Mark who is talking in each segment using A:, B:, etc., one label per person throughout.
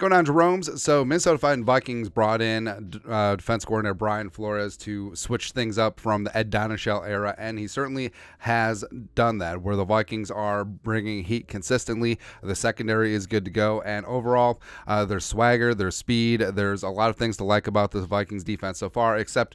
A: going on, Jerome's? So Minnesota Vikings brought in defense coordinator Brian Flores to switch things up from the Ed Donachelle era, and he certainly has done that, where the Vikings are bringing heat consistently. The secondary is good to go, and overall, there's swagger, there's speed, there's a lot of things to like about the Vikings defense so far, except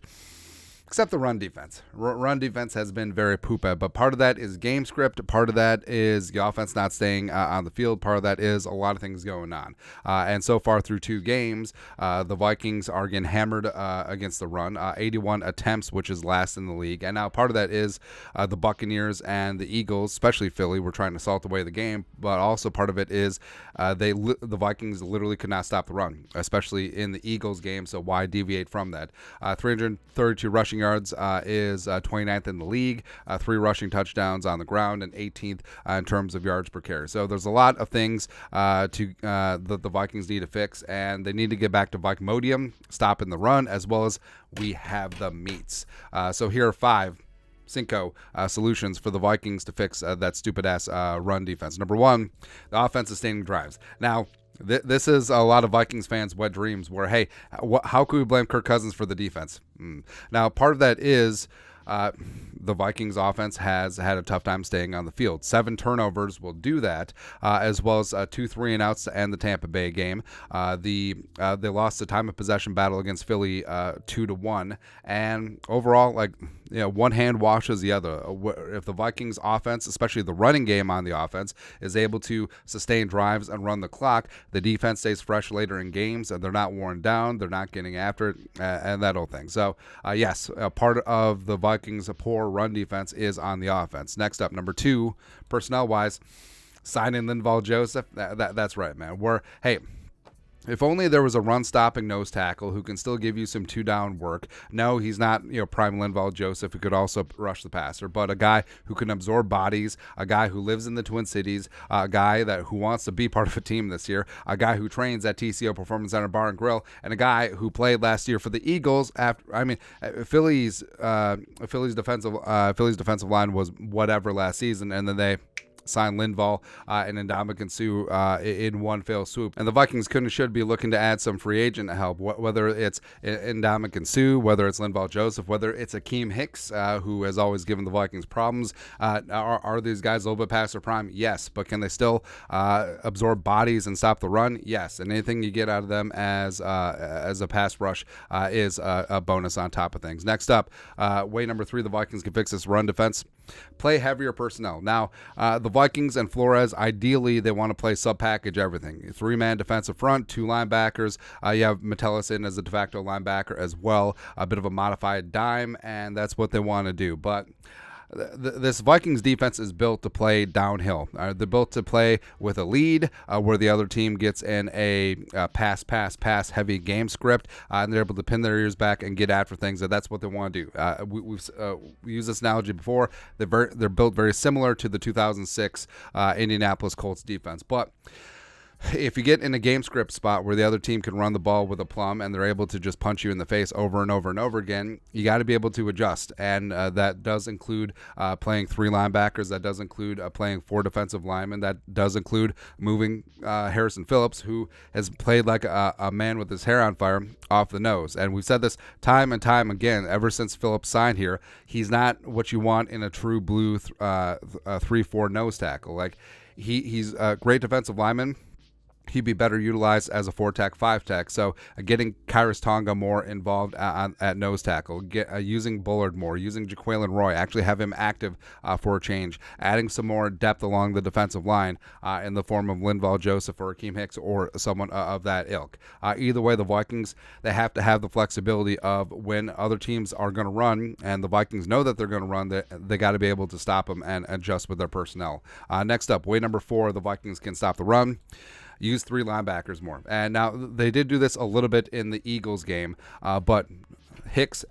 A: the run defense. Run defense has been very poop-a, but part of that is game script. Part of that is the offense not staying on the field. Part of that is a lot of things going on. And so far through 2 games, the Vikings are getting hammered against the run. 81 attempts, which is last in the league. And now part of that is the Buccaneers and the Eagles, especially Philly, were trying to salt away the game. But also part of it is the Vikings literally could not stop the run, especially in the Eagles game. So why deviate from that? 332 rushing yards is 29th in the league, 3 rushing touchdowns on the ground, and 18th in terms of yards per carry. So there's a lot of things that the Vikings need to fix, and they need to get back to Vikmodium, stopping the run, as well as we have the meats. So here are 5 solutions for the Vikings to fix that stupid-ass run defense. Number 1, the offense sustaining drives. Now, this is a lot of Vikings fans' wet dreams where, hey, how could we blame Kirk Cousins for the defense? Now, part of that is the Vikings offense has had a tough time staying on the field. 7 turnovers will do that, as well as 2 3-and-outs to end the Tampa Bay game. They lost the time of possession battle against Philly 2-1, and overall, one hand washes the other. If the Vikings offense, especially the running game on the offense, is able to sustain drives and run the clock, the defense stays fresh later in games, and they're not worn down, they're not getting after it, and that whole thing. So, yes, part of the Vikings' poor run defense is on the offense. Next up, number 2, personnel-wise, signing Linval Joseph. That's right, man. If only there was a run-stopping nose tackle who can still give you some 2-down work. No, he's not, prime Linval Joseph, who could also rush the passer, but a guy who can absorb bodies, a guy who lives in the Twin Cities, a guy who wants to be part of a team this year, a guy who trains at TCO Performance Center Bar and Grill, and a guy who played last year for the Eagles. Philly's defensive line was whatever last season, and then they signed Linval and Ndamukong Suh in one fell swoop. And the Vikings could and should be looking to add some free agent help, whether it's Ndamukong Suh, whether it's Linval Joseph, whether it's Akeem Hicks, who has always given the Vikings problems. Are these guys a little bit past their prime? Yes. But can they still absorb bodies and stop the run? Yes. And anything you get out of them as a pass rush is a bonus on top of things. Next up, way number 3, the Vikings can fix this run defense. Play heavier personnel. Now, the Vikings and Flores, ideally, they want to play sub-package everything. 3-man defensive front, 2 linebackers. You have Metellus in as a de facto linebacker as well, a bit of a modified dime, and that's what they want to do. But this Vikings defense is built to play downhill. They're built to play with a lead where the other team gets in a pass heavy game script, and they're able to pin their ears back and get after things. And that's what they want to do. We've used this analogy before. They're built very similar to the 2006 Indianapolis Colts defense, but if you get in a game script spot where the other team can run the ball with a plum and they're able to just punch you in the face over and over and over again, you got to be able to adjust. And that does include playing 3 linebackers. That does include playing 4 defensive linemen. That does include moving Harrison Phillips, who has played like a man with his hair on fire, off the nose. And we've said this time and time again, ever since Phillips signed here. He's not what you want in a true blue 3-4 nose tackle. He's a great defensive lineman. He'd be better utilized as a 4-tech, 5-tech. So getting Kyrus Tonga more involved at nose tackle, using Bullard more, using Jaquelin Roy, actually have him active for a change, adding some more depth along the defensive line in the form of Linval Joseph or Akeem Hicks or someone of that ilk. Either way, the Vikings, they have to have the flexibility of when other teams are going to run, and the Vikings know that they're going to run, they got to be able to stop them and adjust with their personnel. Next up, way number 4, the Vikings can stop the run. Use 3 linebackers more. And now they did do this a little bit in the Eagles game, but Hicks,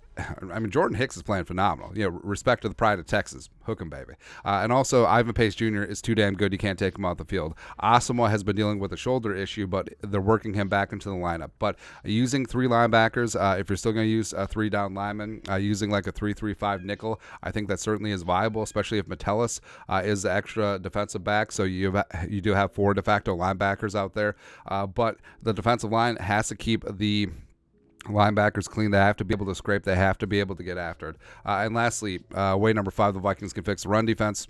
A: Jordan Hicks is playing phenomenal. Respect to the pride of Texas. Hook 'em, baby. And also, Ivan Pace Jr. is too damn good. You can't take him off the field. Asamoah has been dealing with a shoulder issue, but they're working him back into the lineup. But using 3 linebackers, if you're still going to use 3 down linemen, using like a 3-3-5 nickel, I think that certainly is viable, especially if Metellus is the extra defensive back. So you do have 4 de facto linebackers out there. But the defensive line has to keep the linebackers clean. They have to be able to scrape. They have to be able to get after it. And lastly, way number 5, the Vikings can fix the run defense.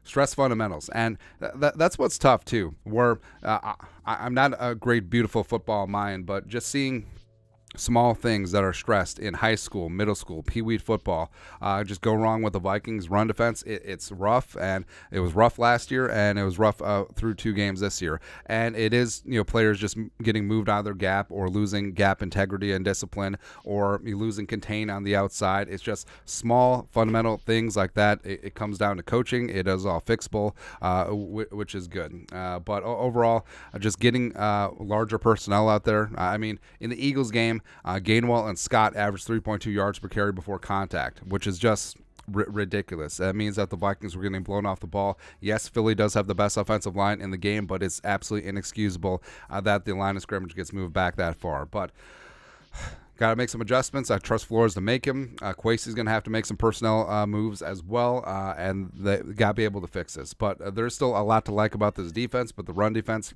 A: Stress fundamentals. And that's what's tough, too, where I'm not a great, beautiful football mind, but just seeing small things that are stressed in high school, middle school, pee-wee football just go wrong with the Vikings run defense. It's rough, and it was rough last year, and it was rough through 2 games this year. And it is, players just getting moved out of their gap, or losing gap integrity and discipline, or losing contain on the outside. It's just small fundamental things like that. It comes down to coaching. It is all fixable, which is good. But overall, just getting larger personnel out there. In the Eagles game, Gainwell and Scott averaged 3.2 yards per carry before contact, which is just ridiculous. That means that the Vikings were getting blown off the ball. Yes, Philly does have the best offensive line in the game, but it's absolutely inexcusable that the line of scrimmage gets moved back that far. But got to make some adjustments. I trust Flores to make him. Kwesi's going to have to make some personnel moves as well, and they got to be able to fix this. But there's still a lot to like about this defense, but the run defense,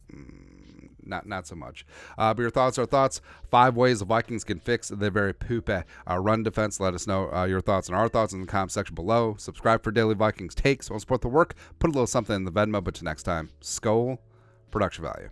A: not so much. But your thoughts are thoughts. 5 ways the Vikings can fix their very poop run defense. Let us know your thoughts and our thoughts in the comment section below. Subscribe for daily Vikings takes. Want to support the work? Put a little something in the Venmo. But till next time, Skol, production value.